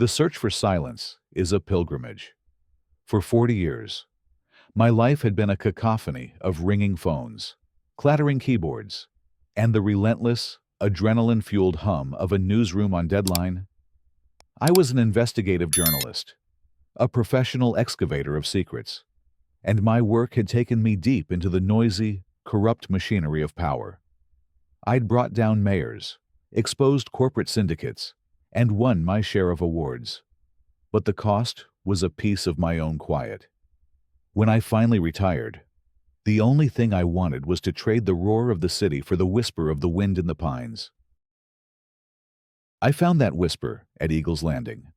The search for silence is a pilgrimage. For 40 years, my life had been a cacophony of ringing phones, clattering keyboards, and the relentless, adrenaline-fueled hum of a newsroom on deadline. I was an investigative journalist, a professional excavator of secrets, and my work had taken me deep into the noisy, corrupt machinery of power. I'd brought down mayors, exposed corporate syndicates, and won my share of awards. But the cost was a piece of my own quiet. When I finally retired, the only thing I wanted was to trade the roar of the city for the whisper of the wind in the pines. I found that whisper at Eagle's Landing,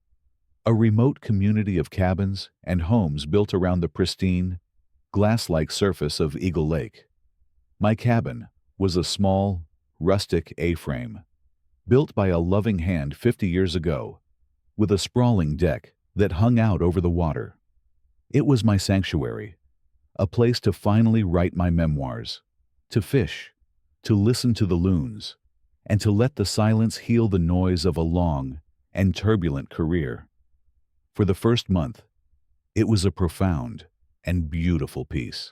a remote community of cabins and homes built around the pristine, glass-like surface of Eagle Lake. My cabin was a small, rustic A-frame, built by a loving hand 50 years ago, with a sprawling deck that hung out over the water. It was my sanctuary, a place to finally write my memoirs, to fish, to listen to the loons, and to let the silence heal the noise of a long and turbulent career. For the first month, it was a profound and beautiful peace.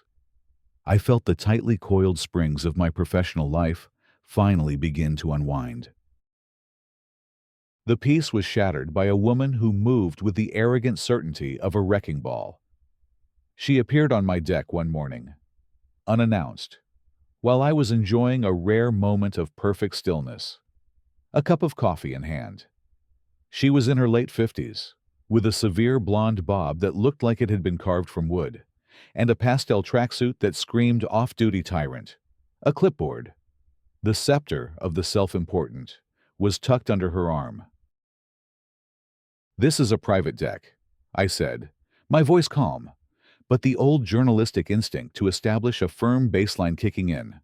I felt the tightly coiled springs of my professional life finally begin to unwind. The peace was shattered by a woman who moved with the arrogant certainty of a wrecking ball. She appeared on my deck one morning, unannounced, while I was enjoying a rare moment of perfect stillness, a cup of coffee in hand. She was in her late 50s, with a severe blonde bob that looked like it had been carved from wood, and a pastel tracksuit that screamed off-duty tyrant. A clipboard, the scepter of the self-important, was tucked under her arm. "This is a private deck," I said, my voice calm, but the old journalistic instinct to establish a firm baseline kicking in.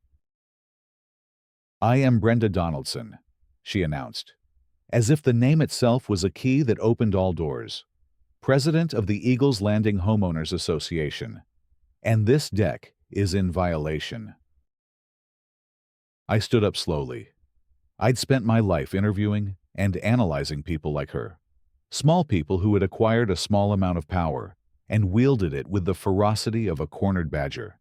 "I am Brenda Donaldson," she announced, as if the name itself was a key that opened all doors. "President of the Eagle's Landing Homeowners Association. And this deck is in violation." I stood up slowly. I'd spent my life interviewing and analyzing people like her. Small people who had acquired a small amount of power and wielded it with the ferocity of a cornered badger.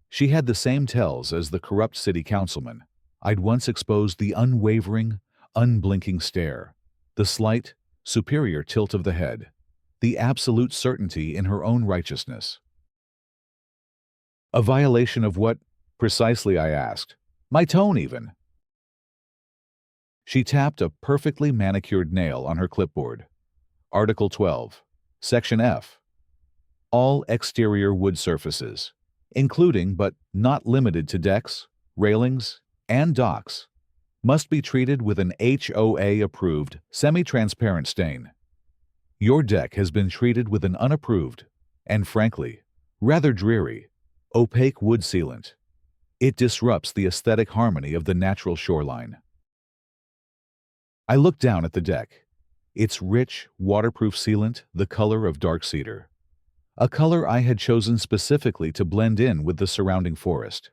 She had the same tells as the corrupt city councilman. I'd once exposed the unwavering, unblinking stare, the slight, superior tilt of the head, the absolute certainty in her own righteousness. "A violation of what, precisely?" I asked. My tone even. She tapped a perfectly manicured nail on her clipboard. Article 12, Section F. All exterior wood surfaces, including but not limited to decks, railings, and docks, must be treated with an HOA-approved semi-transparent stain. Your deck has been treated with an unapproved, and frankly, rather dreary, opaque wood sealant. It disrupts the aesthetic harmony of the natural shoreline. I looked down at the deck. Its rich, waterproof sealant, the color of dark cedar. A color I had chosen specifically to blend in with the surrounding forest.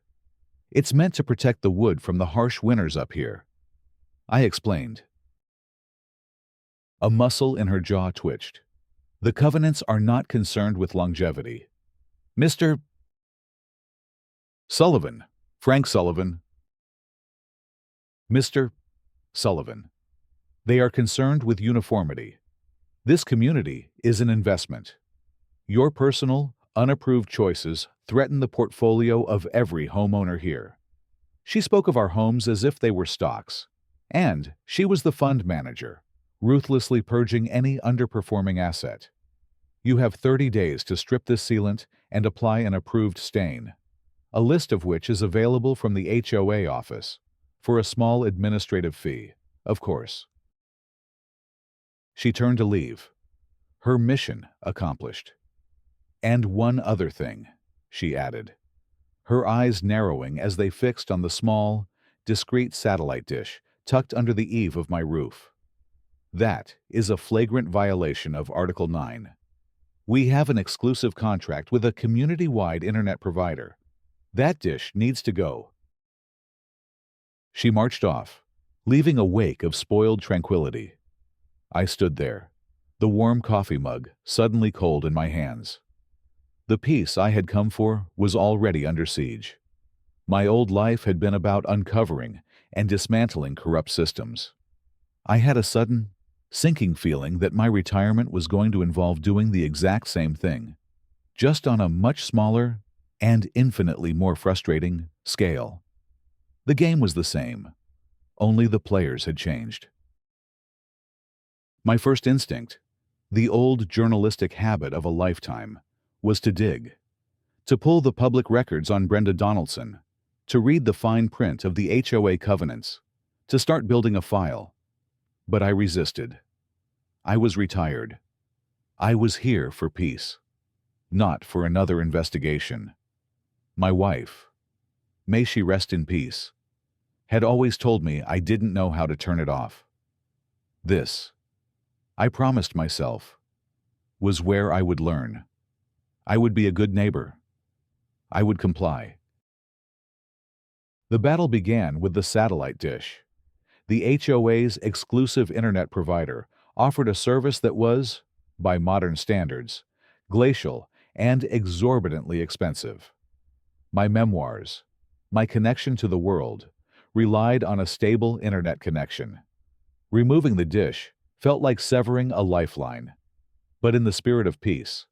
It's meant to protect the wood from the harsh winters up here, I explained. A muscle in her jaw twitched. The covenants are not concerned with longevity. Mr. Sullivan, Frank Sullivan. Mr. Sullivan. They are concerned with uniformity. This community is an investment. Your personal, unapproved choices threaten the portfolio of every homeowner here. She spoke of our homes as if they were stocks, and she was the fund manager, ruthlessly purging any underperforming asset. You have 30 days to strip this sealant and apply an approved stain, a list of which is available from the HOA office, for a small administrative fee, of course. She turned to leave, her mission accomplished. "And one other thing," she added, her eyes narrowing as they fixed on the small, discreet satellite dish tucked under the eave of my roof. "That is a flagrant violation of Article 9. We have an exclusive contract with a community-wide internet provider. That dish needs to go." She marched off, leaving a wake of spoiled tranquility. I stood there, the warm coffee mug suddenly cold in my hands. The peace I had come for was already under siege. My old life had been about uncovering and dismantling corrupt systems. I had a sudden, sinking feeling that my retirement was going to involve doing the exact same thing, just on a much smaller and infinitely more frustrating scale. The game was the same, only the players had changed. My first instinct, the old journalistic habit of a lifetime, was to dig, to pull the public records on Brenda Donaldson, to read the fine print of the HOA covenants, to start building a file. But I resisted. I was retired. I was here for peace, not for another investigation. My wife, may she rest in peace, had always told me I didn't know how to turn it off. This, I promised myself, was where I would learn. I would be a good neighbor. I would comply. The battle began with the satellite dish. The HOA's exclusive internet provider offered a service that was, by modern standards, glacial and exorbitantly expensive. My memoirs, my connection to the world, relied on a stable internet connection. Removing the dish felt like severing a lifeline. But in the spirit of peace,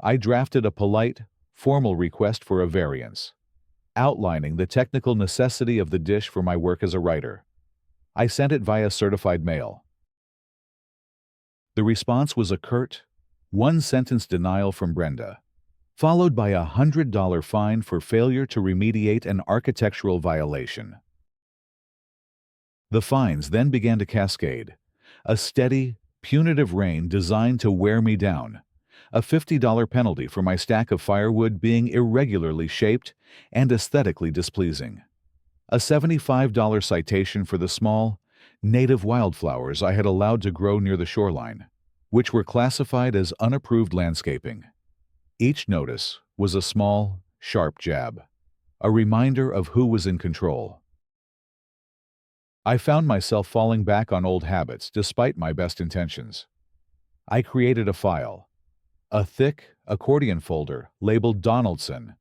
I drafted a polite, formal request for a variance, outlining the technical necessity of the dish for my work as a writer. I sent it via certified mail. The response was a curt, one-sentence denial from Brenda, followed by a $100 fine for failure to remediate an architectural violation. The fines then began to cascade, a steady, punitive rain designed to wear me down, a $50 penalty for my stack of firewood being irregularly shaped and aesthetically displeasing, a $75 citation for the small, native wildflowers I had allowed to grow near the shoreline, which were classified as unapproved landscaping. Each notice was a small, sharp jab, a reminder of who was in control. I found myself falling back on old habits despite my best intentions. I created a file, a thick accordion folder labeled Donaldson,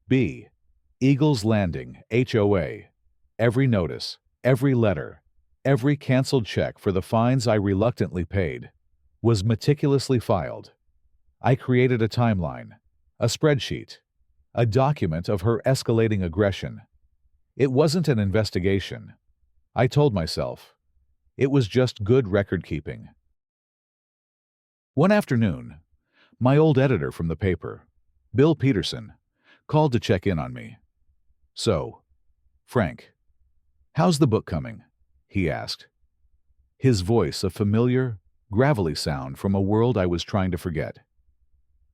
B, Eagles Landing, HOA. Every notice, every letter, every canceled check for the fines I reluctantly paid was meticulously filed. I created a timeline, a spreadsheet, a document of her escalating aggression. It wasn't an investigation. I told myself. It was just good record-keeping. One afternoon, my old editor from the paper, Bill Peterson, called to check in on me. "So, Frank, how's the book coming?" he asked. His voice a familiar, gravelly sound from a world I was trying to forget.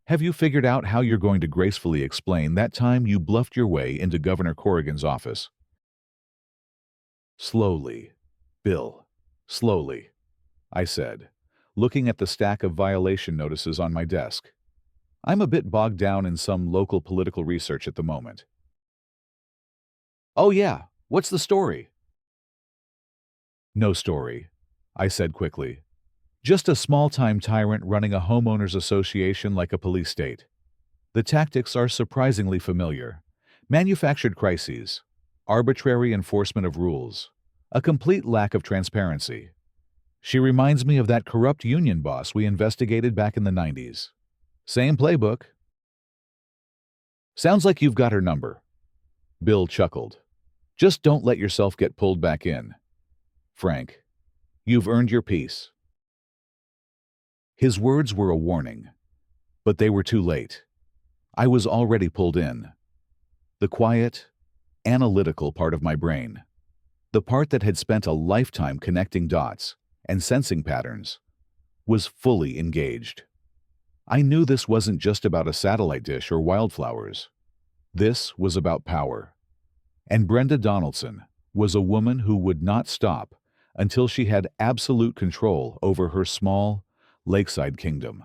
"Have you figured out how you're going to gracefully explain that time you bluffed your way into Governor Corrigan's office?" "Slowly, Bill, slowly," I said, looking at the stack of violation notices on my desk. "I'm a bit bogged down in some local political research at the moment." "Oh yeah, what's the story?" "No story," I said quickly. "Just a small-time tyrant running a homeowners association like a police state. The tactics are surprisingly familiar. Manufactured crises, arbitrary enforcement of rules, a complete lack of transparency. She reminds me of that corrupt union boss we investigated back in the 90s. Same playbook." "Sounds like you've got her number." Bill chuckled. "Just don't let yourself get pulled back in. Frank, you've earned your peace." His words were a warning, but they were too late. I was already pulled in. The quiet, analytical part of my brain, the part that had spent a lifetime connecting dots and sensing patterns, was fully engaged. I knew this wasn't just about a satellite dish or wildflowers. This was about power. And Brenda Donaldson was a woman who would not stop until she had absolute control over her small, lakeside kingdom.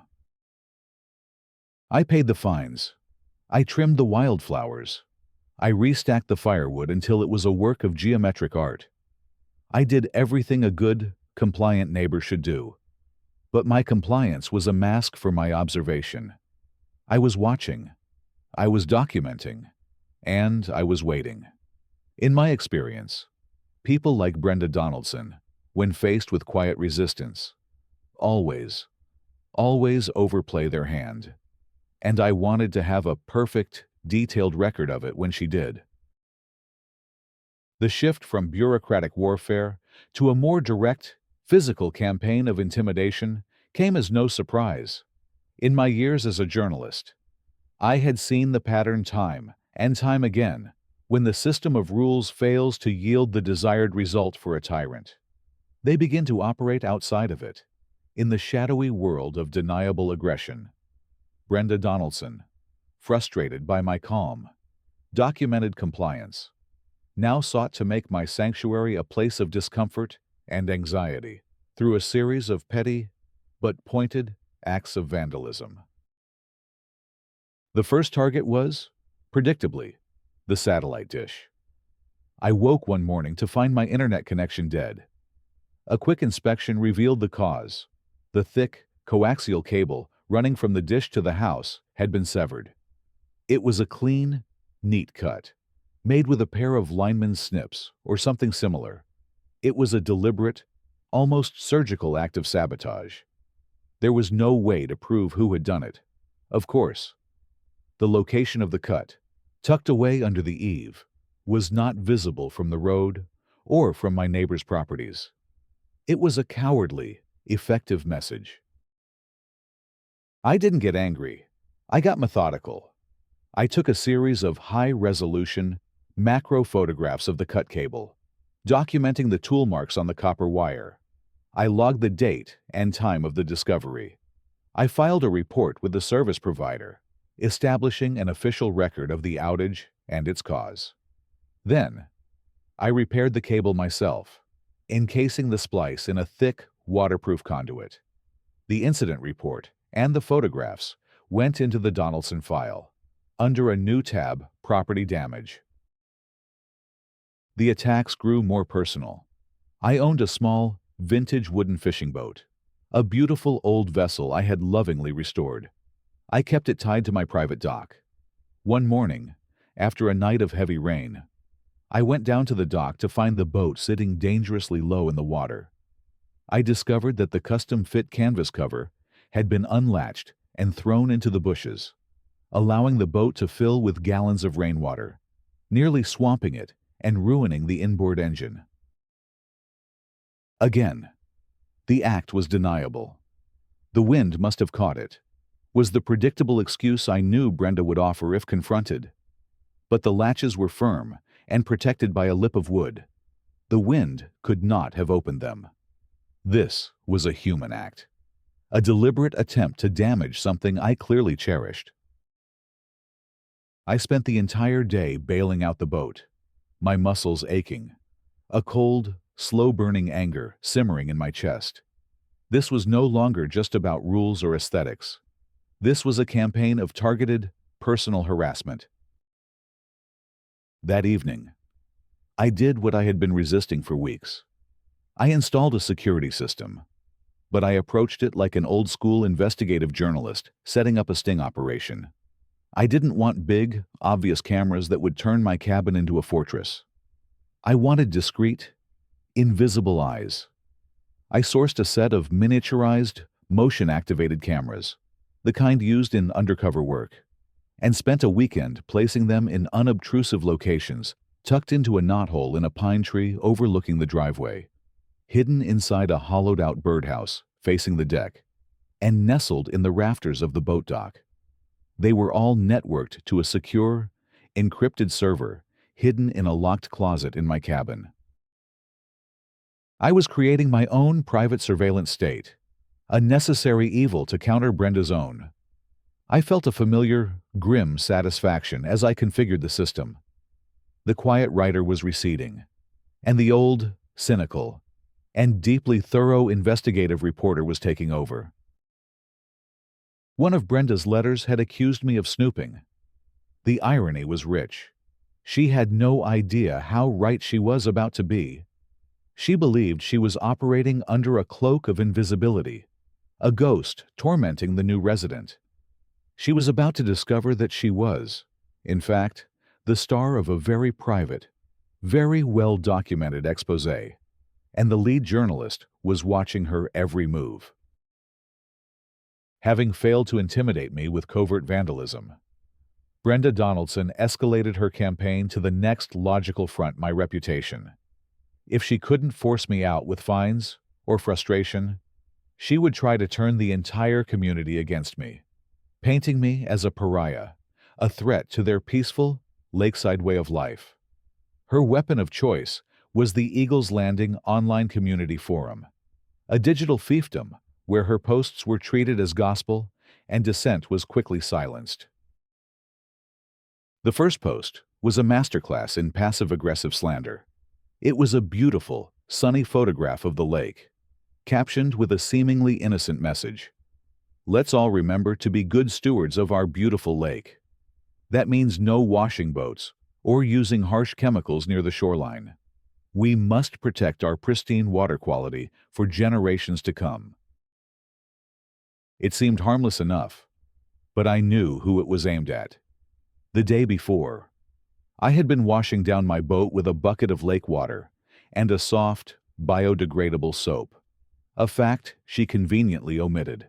I paid the fines. I trimmed the wildflowers. I restacked the firewood until it was a work of geometric art. I did everything a good, compliant neighbor should do. But my compliance was a mask for my observation. I was watching, I was documenting, and I was waiting. In my experience, people like Brenda Donaldson, when faced with quiet resistance, always, always overplay their hand. And I wanted to have a perfect, detailed record of it when she did. The shift from bureaucratic warfare to a more direct, physical campaign of intimidation came as no surprise. In my years as a journalist, I had seen the pattern time and time again when the system of rules fails to yield the desired result for a tyrant. They begin to operate outside of it, in the shadowy world of deniable aggression. Brenda Donaldson, frustrated by my calm, documented compliance, now sought to make my sanctuary a place of discomfort and anxiety through a series of petty but pointed acts of vandalism. The first target was, predictably, the satellite dish. I woke one morning to find my internet connection dead. A quick inspection revealed the cause. The thick, coaxial cable running from the dish to the house had been severed. It was a clean, neat cut, made with a pair of lineman's snips or something similar. It was a deliberate, almost surgical act of sabotage. There was no way to prove who had done it. Of course, the location of the cut, tucked away under the eave, was not visible from the road or from my neighbor's properties. It was a cowardly, effective message. I didn't get angry. I got methodical. I took a series of high-resolution, macro photographs of the cut cable, documenting the tool marks on the copper wire. I logged the date and time of the discovery. I filed a report with the service provider, establishing an official record of the outage and its cause. Then, I repaired the cable myself, encasing the splice in a thick, waterproof conduit. The incident report and the photographs went into the Donaldson file, under a new tab, Property Damage. The attacks grew more personal. I owned a small, vintage wooden fishing boat, a beautiful old vessel I had lovingly restored. I kept it tied to my private dock. One morning, after a night of heavy rain, I went down to the dock to find the boat sitting dangerously low in the water. I discovered that the custom-fit canvas cover had been unlatched and thrown into the bushes, allowing the boat to fill with gallons of rainwater, nearly swamping it and ruining the inboard engine. Again, the act was deniable. The wind must have caught it, was the predictable excuse I knew Brenda would offer if confronted. But the latches were firm and protected by a lip of wood. The wind could not have opened them. This was a human act, a deliberate attempt to damage something I clearly cherished. I spent the entire day bailing out the boat, my muscles aching, a cold, slow-burning anger simmering in my chest. This was no longer just about rules or aesthetics. This was a campaign of targeted, personal harassment. That evening, I did what I had been resisting for weeks. I installed a security system, but I approached it like an old-school investigative journalist setting up a sting operation. I didn't want big, obvious cameras that would turn my cabin into a fortress. I wanted discreet, invisible eyes. I sourced a set of miniaturized, motion-activated cameras, the kind used in undercover work, and spent a weekend placing them in unobtrusive locations tucked into a knothole in a pine tree overlooking the driveway, hidden inside a hollowed-out birdhouse facing the deck, and nestled in the rafters of the boat dock. They were all networked to a secure, encrypted server hidden in a locked closet in my cabin. I was creating my own private surveillance state, a necessary evil to counter Brenda's own. I felt a familiar, grim satisfaction as I configured the system. The quiet writer was receding, and the old, cynical, and deeply thorough investigative reporter was taking over. One of Brenda's letters had accused me of snooping. The irony was rich. She had no idea how right she was about to be. She believed she was operating under a cloak of invisibility, a ghost tormenting the new resident. She was about to discover that she was, in fact, the star of a very private, very well-documented exposé, and the lead journalist was watching her every move. Having failed to intimidate me with covert vandalism, Brenda Donaldson escalated her campaign to the next logical front: my reputation. If she couldn't force me out with fines or frustration, she would try to turn the entire community against me, painting me as a pariah, a threat to their peaceful, lakeside way of life. Her weapon of choice was the Eagles Landing online community forum, a digital fiefdom where her posts were treated as gospel and dissent was quickly silenced. The first post was a masterclass in passive-aggressive slander. It was a beautiful, sunny photograph of the lake, captioned with a seemingly innocent message. Let's all remember to be good stewards of our beautiful lake. That means no washing boats or using harsh chemicals near the shoreline. We must protect our pristine water quality for generations to come. It seemed harmless enough, but I knew who it was aimed at. The day before, I had been washing down my boat with a bucket of lake water and a soft, biodegradable soap, a fact she conveniently omitted.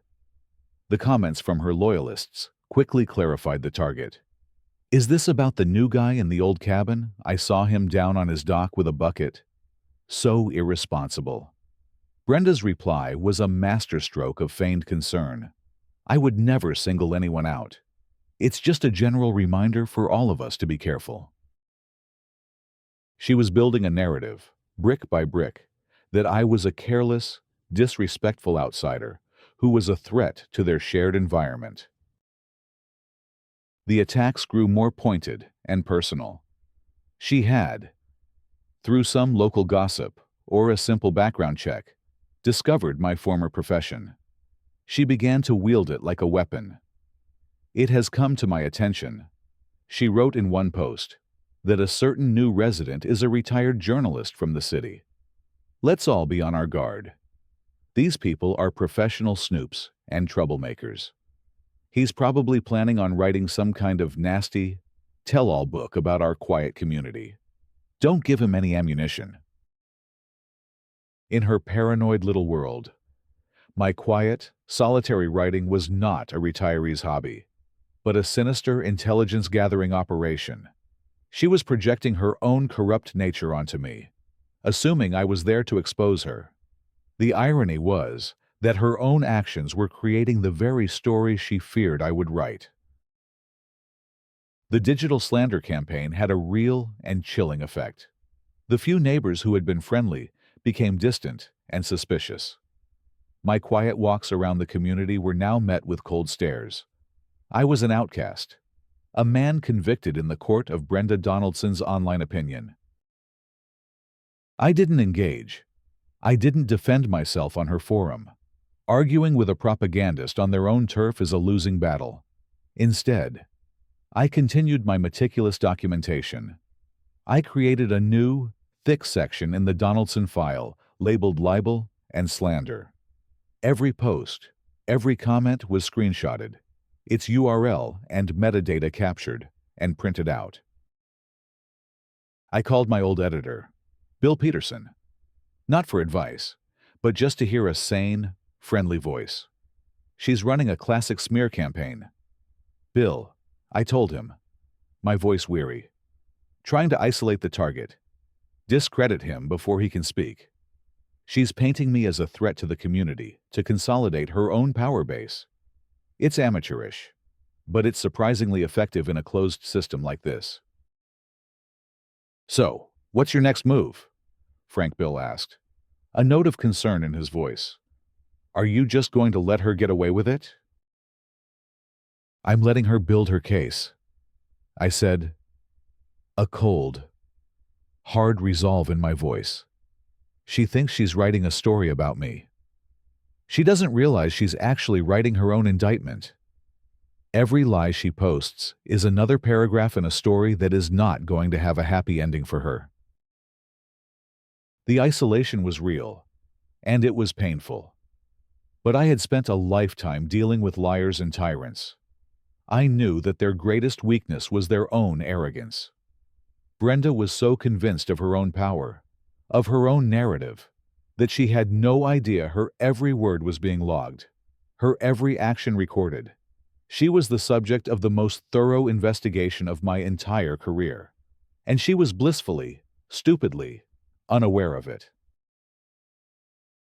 The comments from her loyalists quickly clarified the target. Is this about the new guy in the old cabin? I saw him down on his dock with a bucket. So irresponsible. Brenda's reply was a masterstroke of feigned concern. I would never single anyone out. It's just a general reminder for all of us to be careful. She was building a narrative, brick by brick, that I was a careless, disrespectful outsider who was a threat to their shared environment. The attacks grew more pointed and personal. She had, through some local gossip or a simple background check, discovered my former profession. She began to wield it like a weapon. It has come to my attention, she wrote in one post, that a certain new resident is a retired journalist from the city. Let's all be on our guard. These people are professional snoops and troublemakers. He's probably planning on writing some kind of nasty, tell-all book about our quiet community. Don't give him any ammunition. In her paranoid little world, my quiet, solitary writing was not a retiree's hobby, but a sinister intelligence-gathering operation. She was projecting her own corrupt nature onto me, assuming I was there to expose her. The irony was that her own actions were creating the very story she feared I would write. The digital slander campaign had a real and chilling effect. The few neighbors who had been friendly became distant and suspicious. My quiet walks around the community were now met with cold stares. I was an outcast, a man convicted in the court of Brenda Donaldson's online opinion. I didn't engage. I didn't defend myself on her forum. Arguing with a propagandist on their own turf is a losing battle. Instead, I continued my meticulous documentation. I created a new, thick section in the Donaldson file labeled libel and slander. Every post, every comment was screenshotted, its URL and metadata captured and printed out. I called my old editor, Bill Peterson, not for advice, but just to hear a sane, friendly voice. She's running a classic smear campaign. Bill, I told him, my voice weary, trying to isolate the target, discredit him before he can speak. She's painting me as a threat to the community to consolidate her own power base. It's amateurish, but it's surprisingly effective in a closed system like this. So, what's your next move? Frank Bill asked, a note of concern in his voice. Are you just going to let her get away with it? I'm letting her build her case, I said, a cold, hard resolve in my voice. She thinks she's writing a story about me. She doesn't realize she's actually writing her own indictment. Every lie she posts is another paragraph in a story that is not going to have a happy ending for her. The isolation was real, and it was painful. But I had spent a lifetime dealing with liars and tyrants. I knew that their greatest weakness was their own arrogance. Brenda was so convinced of her own power, of her own narrative, that she had no idea her every word was being logged, her every action recorded. She was the subject of the most thorough investigation of my entire career, and she was blissfully, stupidly, unaware of it.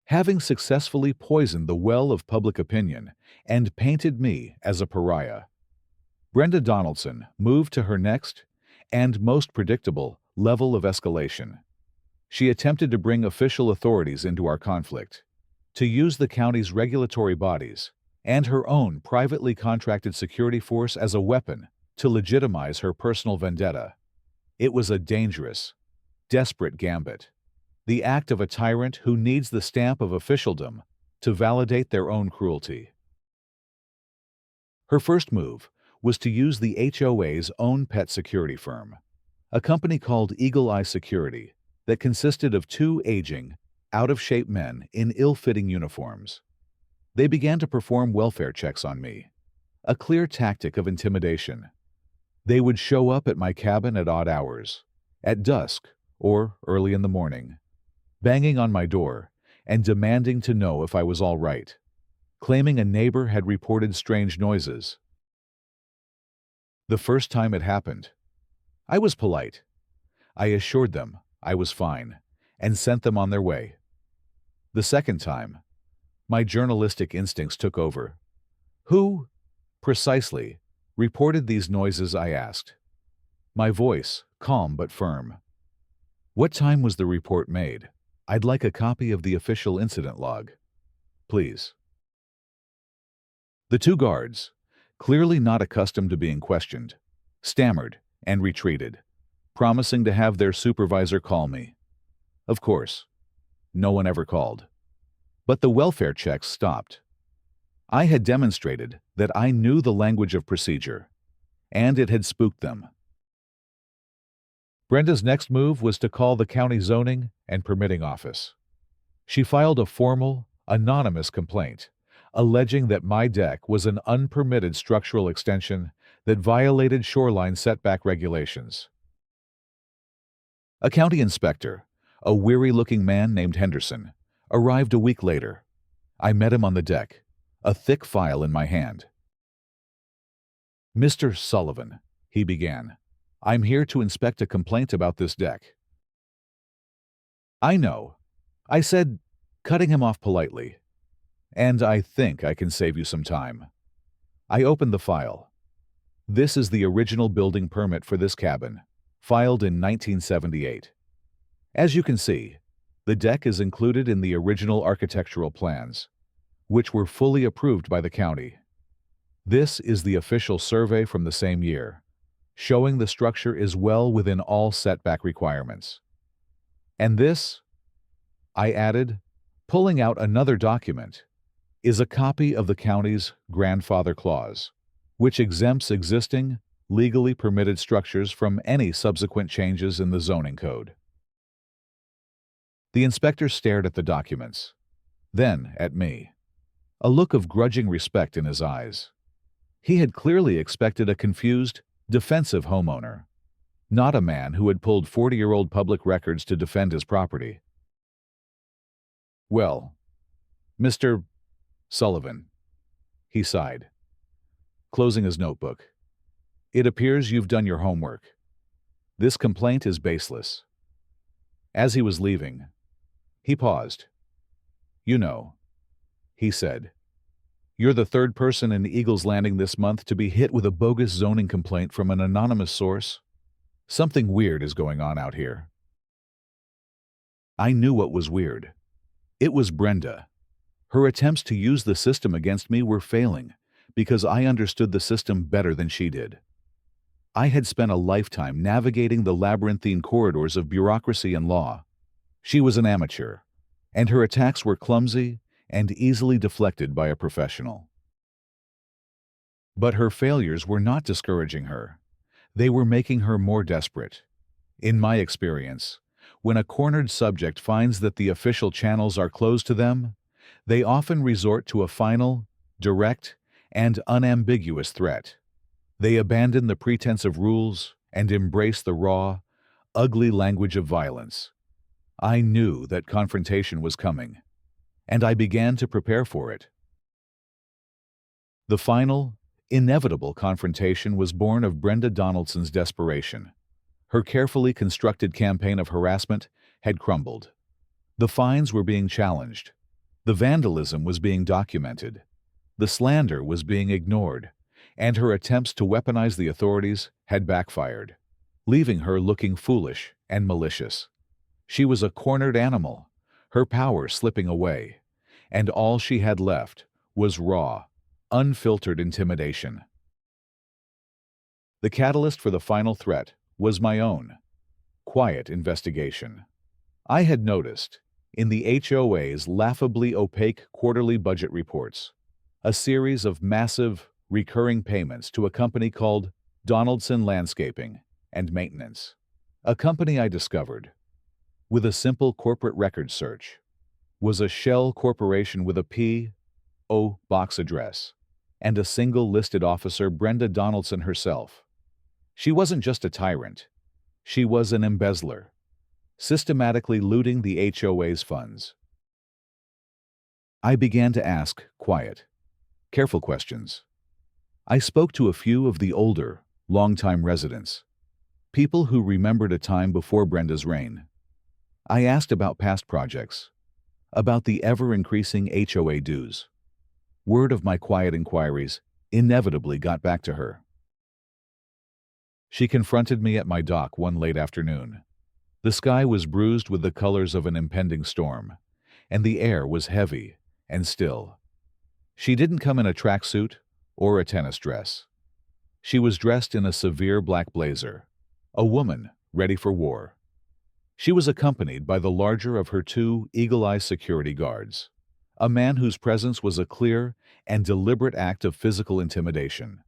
Having successfully poisoned the well of public opinion and painted me as a pariah, Brenda Donaldson moved to her next and most predictable level of escalation. She attempted to bring official authorities into our conflict, to use the county's regulatory bodies and her own privately contracted security force as a weapon to legitimize her personal vendetta. It was a dangerous, desperate gambit, the act of a tyrant who needs the stamp of officialdom to validate their own cruelty. Her first move was to use the HOA's own pet security firm, a company called Eagle Eye Security that consisted of two aging, out-of-shape men in ill-fitting uniforms. They began to perform welfare checks on me, a clear tactic of intimidation. They would show up at my cabin at odd hours, at dusk or early in the morning, banging on my door and demanding to know if I was all right, claiming a neighbor had reported strange noises. The first time it happened, I was polite. I assured them I was fine and sent them on their way. The second time, my journalistic instincts took over. Who, precisely, reported these noises, I asked, my voice calm but firm. What time was the report made? I'd like a copy of the official incident log, please. The two guards, clearly not accustomed to being questioned, stammered and retreated, promising to have their supervisor call me. Of course, no one ever called. But the welfare checks stopped. I had demonstrated that I knew the language of procedure, and it had spooked them. Brenda's next move was to call the county zoning and permitting office. She filed a formal, anonymous complaint, alleging that my deck was an unpermitted structural extension that violated shoreline setback regulations. A county inspector, a weary-looking man named Henderson, arrived a week later. I met him on the deck, a thick file in my hand. "Mr. Sullivan," he began, "I'm here to inspect a complaint about this deck." "I know," I said, cutting him off politely, "and I think I can save you some time." I opened the file. This is the original building permit for this cabin, filed in 1978. As you can see, the deck is included in the original architectural plans, which were fully approved by the county. This is the official survey from the same year, showing the structure is well within all setback requirements. And this, I added, pulling out another document, is a copy of the county's grandfather clause, which exempts existing, legally permitted structures from any subsequent changes in the zoning code. The inspector stared at the documents, then at me, a look of grudging respect in his eyes. He had clearly expected a confused, defensive homeowner, not a man who had pulled 40-year-old public records to defend his property. "Well, Mr. Sullivan," he sighed, closing his notebook, "it appears you've done your homework. This complaint is baseless." As he was leaving, he paused. "You know," he said, "you're the third person in Eagle's Landing this month to be hit with a bogus zoning complaint from an anonymous source. Something weird is going on out here." I knew what was weird. It was Brenda. Her attempts to use the system against me were failing because I understood the system better than she did. I had spent a lifetime navigating the labyrinthine corridors of bureaucracy and law. She was an amateur, and her attacks were clumsy and easily deflected by a professional. But her failures were not discouraging her. They were making her more desperate. In my experience, when a cornered subject finds that the official channels are closed to them, They often resort to a final, direct, and unambiguous threat. They abandon the pretense of rules and embrace the raw, ugly language of violence. I knew that confrontation was coming, and I began to prepare for it. The final, inevitable confrontation was born of Brenda Donaldson's desperation. Her carefully constructed campaign of harassment had crumbled. The fines were being challenged. The vandalism was being documented. The slander was being ignored, and her attempts to weaponize the authorities had backfired, leaving her looking foolish and malicious. She was a cornered animal, her power slipping away, and all she had left was raw, unfiltered intimidation. The catalyst for the final threat was my own quiet investigation. I had noticed, in the HOA's laughably opaque quarterly budget reports, a series of massive, recurring payments to a company called Donaldson Landscaping and Maintenance, a company I discovered, with a simple corporate record search, was a shell corporation with a P.O. box address and a single listed officer, Brenda Donaldson herself. She wasn't just a tyrant. She was an embezzler, systematically looting the HOA's funds. I began to ask quiet, careful questions. I spoke to a few of the older, longtime residents, people who remembered a time before Brenda's reign. I asked about past projects, about the ever-increasing HOA dues. Word of my quiet inquiries inevitably got back to her. She confronted me at my dock one late afternoon. The sky was bruised with the colors of an impending storm, and the air was heavy and still. She didn't come in a tracksuit or a tennis dress. She was dressed in a severe black blazer, a woman ready for war. She was accompanied by the larger of her two eagle-eye security guards, a man whose presence was a clear and deliberate act of physical intimidation.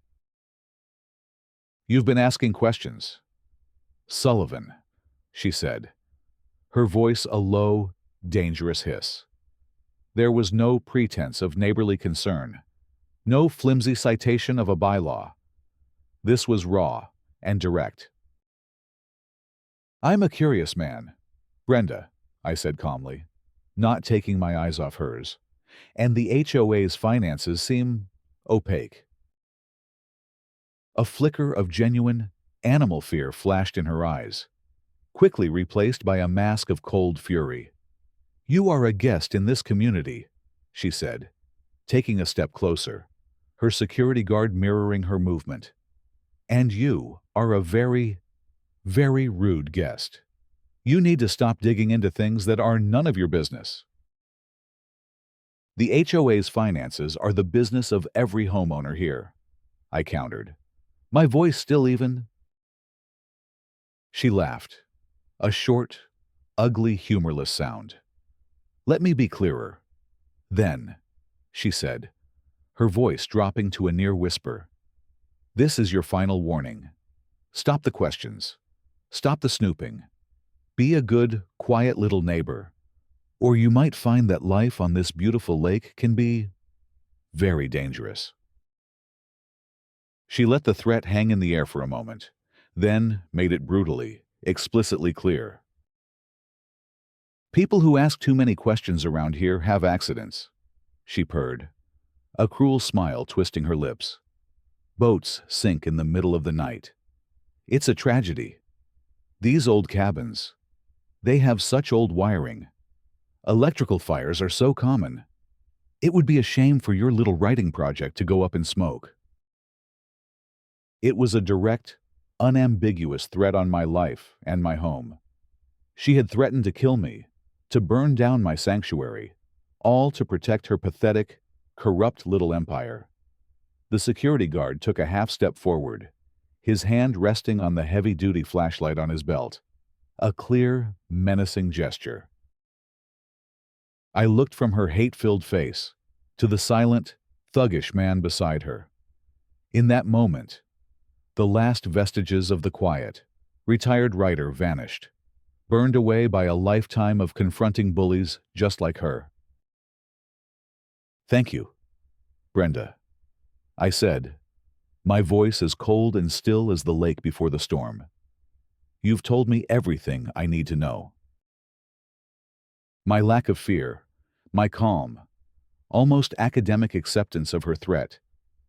"You've been asking questions, Sullivan," she said, her voice a low, dangerous hiss. There was no pretense of neighborly concern, no flimsy citation of a bylaw. This was raw and direct. "I'm a curious man, Brenda," I said calmly, not taking my eyes off hers, "and the HOA's finances seem opaque." A flicker of genuine, animal fear flashed in her eyes, quickly replaced by a mask of cold fury. "You are a guest in this community," she said, taking a step closer, her security guard mirroring her movement. "And you are a very, very rude guest. You need to stop digging into things that are none of your business." "The HOA's finances are the business of every homeowner here," I countered, my voice still even. She laughed, a short, ugly, humorless sound. "Let me be clearer. Then," she said, her voice dropping to a near whisper, "this is your final warning. Stop the questions. Stop the snooping. Be a good, quiet little neighbor, or you might find that life on this beautiful lake can be very dangerous." She let the threat hang in the air for a moment, then made it brutally, explicitly clear. "People who ask too many questions around here have accidents," she purred, a cruel smile twisting her lips. "Boats sink in the middle of the night. It's a tragedy. These old cabins, they have such old wiring. Electrical fires are so common. It would be a shame for your little writing project to go up in smoke." It was a direct, unambiguous threat on my life and my home. She had threatened to kill me, to burn down my sanctuary, all to protect her pathetic, corrupt little empire. The security guard took a half-step forward, his hand resting on the heavy-duty flashlight on his belt, a clear, menacing gesture. I looked from her hate-filled face to the silent, thuggish man beside her. In that moment, the last vestiges of the quiet, retired writer vanished, burned away by a lifetime of confronting bullies just like her. "Thank you, Brenda," I said, my voice as cold and still as the lake before the storm. "You've told me everything I need to know." My lack of fear, my calm, almost academic acceptance of her threat,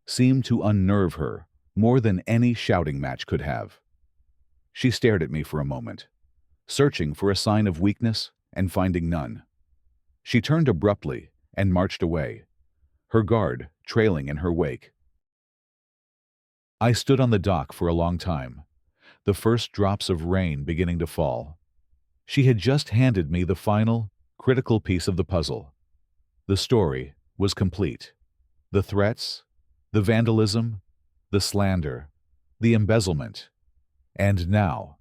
seemed to unnerve her more than any shouting match could have. She stared at me for a moment, searching for a sign of weakness and finding none. She turned abruptly and marched away, her guard trailing in her wake. I stood on the dock for a long time, the first drops of rain beginning to fall. She had just handed me the final, critical piece of the puzzle. The story was complete. The threats, the vandalism, the slander, the embezzlement, and now,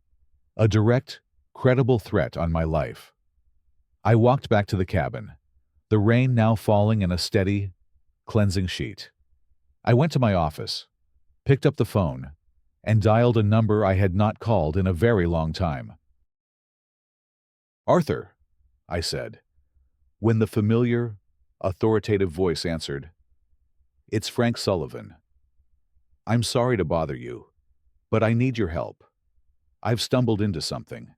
a direct, credible threat on my life. I walked back to the cabin, the rain now falling in a steady, cleansing sheet. I went to my office, picked up the phone, and dialed a number I had not called in a very long time. "Arthur," I said, when the familiar, authoritative voice answered. "It's Frank Sullivan. I'm sorry to bother you, but I need your help. I've stumbled into something,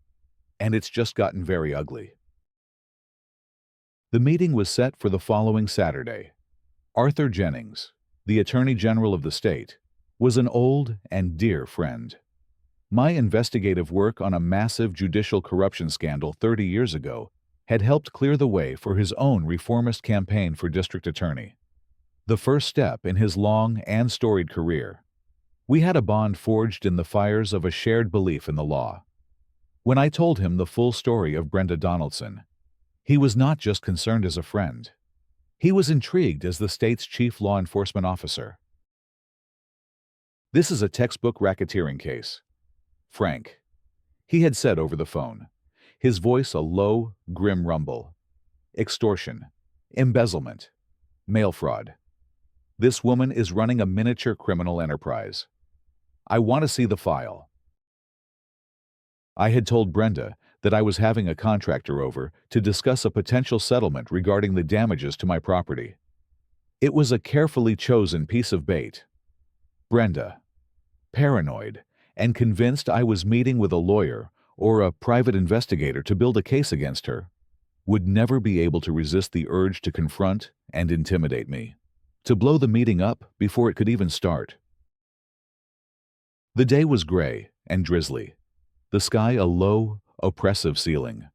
and it's just gotten very ugly." The meeting was set for the following Saturday. Arthur Jennings, the Attorney General of the state, was an old and dear friend. My investigative work on a massive judicial corruption scandal 30 years ago had helped clear the way for his own reformist campaign for district attorney. The first step in his long and storied career. We had a bond forged in the fires of a shared belief in the law. When I told him the full story of Brenda Donaldson, he was not just concerned as a friend. He was intrigued as the state's chief law enforcement officer. "This is a textbook racketeering case, Frank," he had said over the phone, his voice a low, grim rumble. "Extortion, embezzlement, mail fraud. This woman is running a miniature criminal enterprise. I want to see the file." I had told Brenda that I was having a contractor over to discuss a potential settlement regarding the damages to my property. It was a carefully chosen piece of bait. Brenda, paranoid and convinced I was meeting with a lawyer or a private investigator to build a case against her, would never be able to resist the urge to confront and intimidate me, to blow the meeting up before it could even start. The day was gray and drizzly, the sky a low, oppressive ceiling.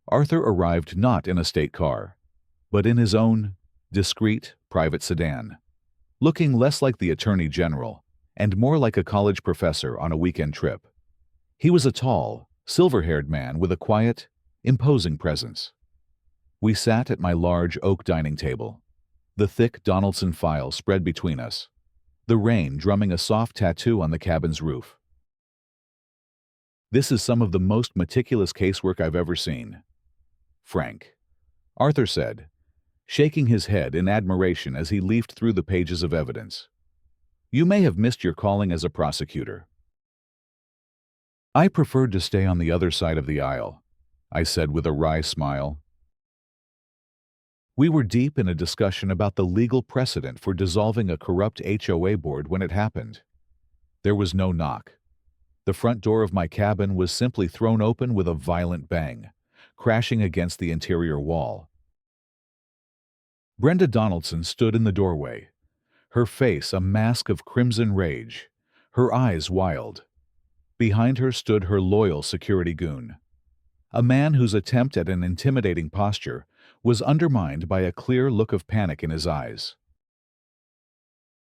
Arthur arrived not in a state car, but in his own, discreet, private sedan, looking less like the Attorney General and more like a college professor on a weekend trip. He was a tall, silver-haired man with a quiet, imposing presence. We sat at my large oak dining table, the thick Donaldson file spread between us, the rain drumming a soft tattoo on the cabin's roof. "This is some of the most meticulous casework I've ever seen, Frank," Arthur said, shaking his head in admiration as he leafed through the pages of evidence. "You may have missed your calling as a prosecutor." "I preferred to stay on the other side of the aisle," I said with a wry smile. We were deep in a discussion about the legal precedent for dissolving a corrupt HOA board when it happened. There was no knock. The front door of my cabin was simply thrown open with a violent bang, crashing against the interior wall. Brenda Donaldson stood in the doorway, her face a mask of crimson rage, her eyes wild. Behind her stood her loyal security goon, a man whose attempt at an intimidating posture was undermined by a clear look of panic in his eyes.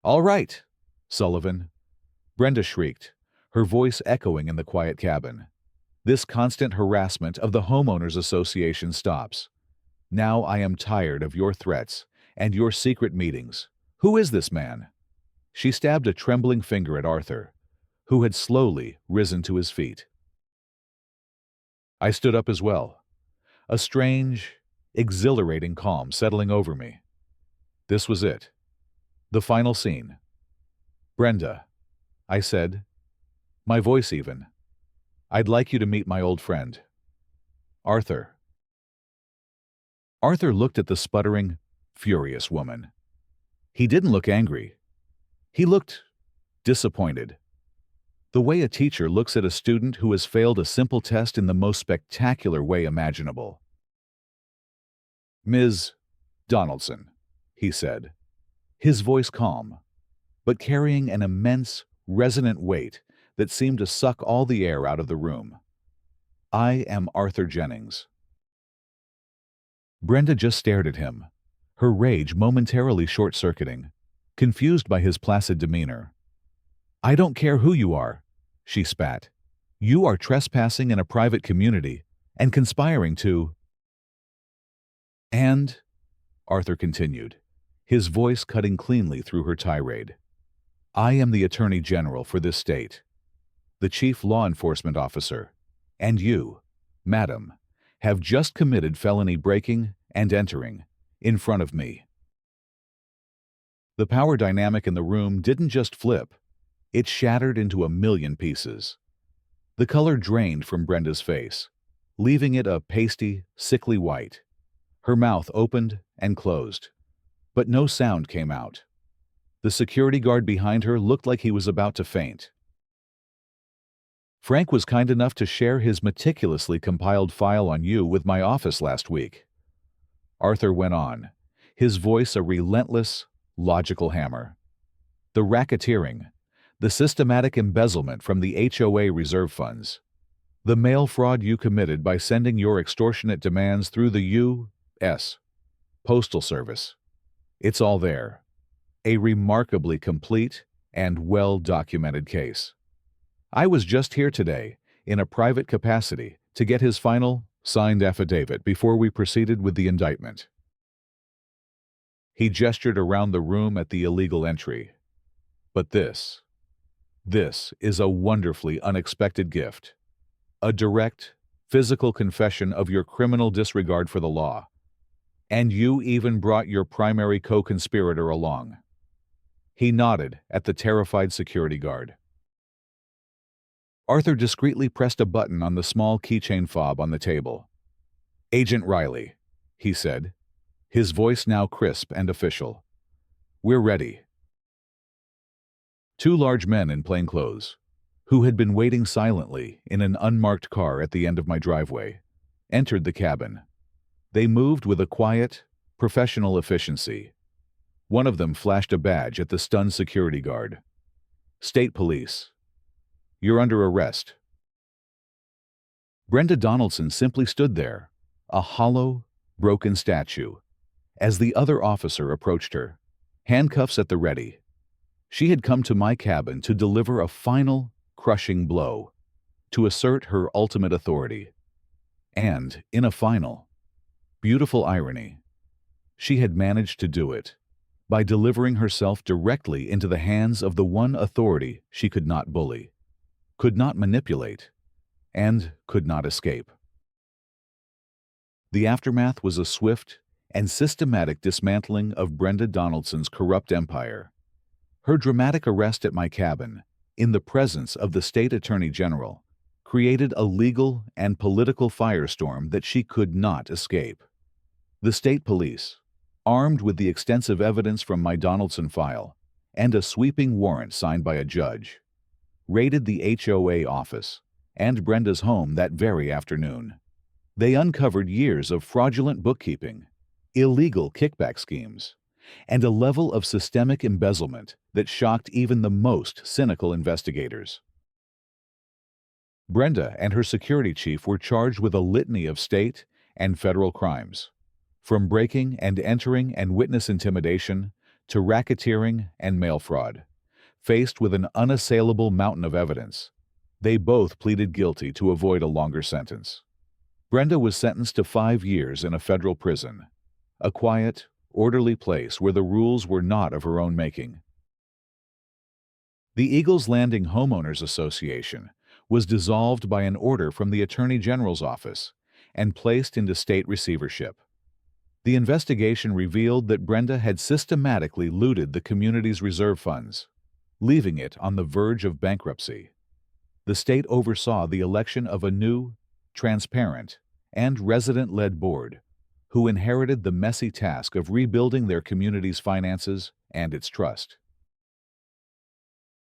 "All right, Sullivan," Brenda shrieked, her voice echoing in the quiet cabin. "This constant harassment of the Homeowners Association stops. Now I am tired of your threats and your secret meetings. Who is this man?" She stabbed a trembling finger at Arthur, who had slowly risen to his feet. I stood up as well, a strange, exhilarating calm settling over me. This was it. The final scene. "Brenda," I said, my voice even, "I'd like you to meet my old friend, Arthur." Arthur looked at the sputtering, furious woman. He didn't look angry. He looked disappointed. The way a teacher looks at a student who has failed a simple test in the most spectacular way imaginable. "Ms. Donaldson," he said, his voice calm, but carrying an immense, resonant weight that seemed to suck all the air out of the room. "I am Arthur Jennings." Brenda just stared at him, her rage momentarily short-circuiting, confused by his placid demeanor. "I don't care who you are," she spat. "You are trespassing in a private community and conspiring to—" "And," Arthur continued, his voice cutting cleanly through her tirade, "I am the Attorney General for this state, the Chief Law Enforcement Officer, and you, madam, have just committed felony breaking and entering in front of me." The power dynamic in the room didn't just flip, it shattered into a million pieces. The color drained from Brenda's face, leaving it a pasty, sickly white. Her mouth opened and closed, but no sound came out. The security guard behind her looked like he was about to faint. "Frank was kind enough to share his meticulously compiled file on you with my office last week," Arthur went on, his voice a relentless, logical hammer. "The racketeering, the systematic embezzlement from the HOA reserve funds, the mail fraud you committed by sending your extortionate demands through the U.S. Postal Service. It's all there. A remarkably complete and well-documented case. I was just here today, in a private capacity, to get his final, signed affidavit before we proceeded with the indictment." He gestured around the room at the illegal entry. "But this is a wonderfully unexpected gift. A direct, physical confession of your criminal disregard for the law. And you even brought your primary co-conspirator along." He nodded at the terrified security guard. Arthur discreetly pressed a button on the small keychain fob on the table. "Agent Riley," he said, his voice now crisp and official. "We're ready." Two large men in plain clothes, who had been waiting silently in an unmarked car at the end of my driveway, entered the cabin. They moved with a quiet, professional efficiency. One of them flashed a badge at the stunned security guard. "State Police. You're under arrest." Brenda Donaldson simply stood there, a hollow, broken statue, as the other officer approached her, handcuffs at the ready. She had come to my cabin to deliver a final, crushing blow, to assert her ultimate authority. And, in a final, beautiful irony, she had managed to do it by delivering herself directly into the hands of the one authority she could not bully, could not manipulate, and could not escape. The aftermath was a swift and systematic dismantling of Brenda Donaldson's corrupt empire. Her dramatic arrest at my cabin, in the presence of the state attorney general, created a legal and political firestorm that she could not escape. The state police, armed with the extensive evidence from my Donaldson file and a sweeping warrant signed by a judge, raided the HOA office and Brenda's home that very afternoon. They uncovered years of fraudulent bookkeeping, illegal kickback schemes, and a level of systemic embezzlement that shocked even the most cynical investigators. Brenda and her security chief were charged with a litany of state and federal crimes, from breaking and entering and witness intimidation to racketeering and mail fraud. Faced with an unassailable mountain of evidence, they both pleaded guilty to avoid a longer sentence. Brenda was sentenced to 5 years in a federal prison, a quiet, orderly place where the rules were not of her own making. The Eagles Landing Homeowners Association was dissolved by an order from the Attorney General's office and placed into state receivership. The investigation revealed that Brenda had systematically looted the community's reserve funds, leaving it on the verge of bankruptcy. The state oversaw the election of a new, transparent, and resident-led board, who inherited the messy task of rebuilding their community's finances and its trust.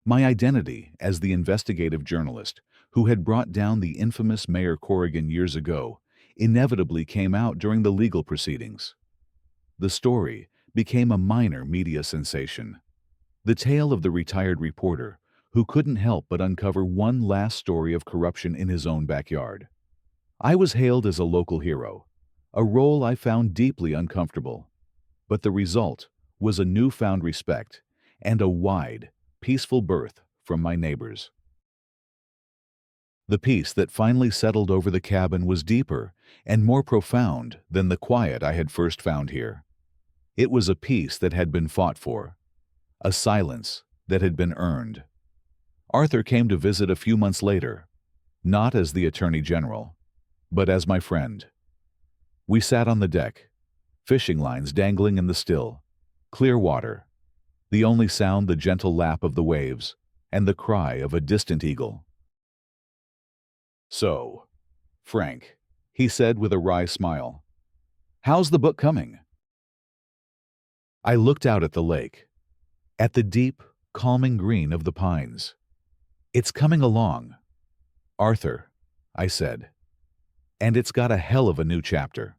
My identity as the investigative journalist who had brought down the infamous Mayor Corrigan years ago inevitably came out during the legal proceedings. The story became a minor media sensation. The tale of the retired reporter who couldn't help but uncover one last story of corruption in his own backyard. I was hailed as a local hero, a role I found deeply uncomfortable. But the result was a newfound respect and a wide, peaceful berth from my neighbors. The peace that finally settled over the cabin was deeper and more profound than the quiet I had first found here. It was a peace that had been fought for, a silence that had been earned. Arthur came to visit a few months later, not as the Attorney General, but as my friend. We sat on the deck, fishing lines dangling in the still, clear water, the only sound the gentle lap of the waves and the cry of a distant eagle. "So, Frank," he said with a wry smile, "how's the book coming?" I looked out at the lake, at the deep, calming green of the pines. "It's coming along, Arthur," I said, "and it's got a hell of a new chapter."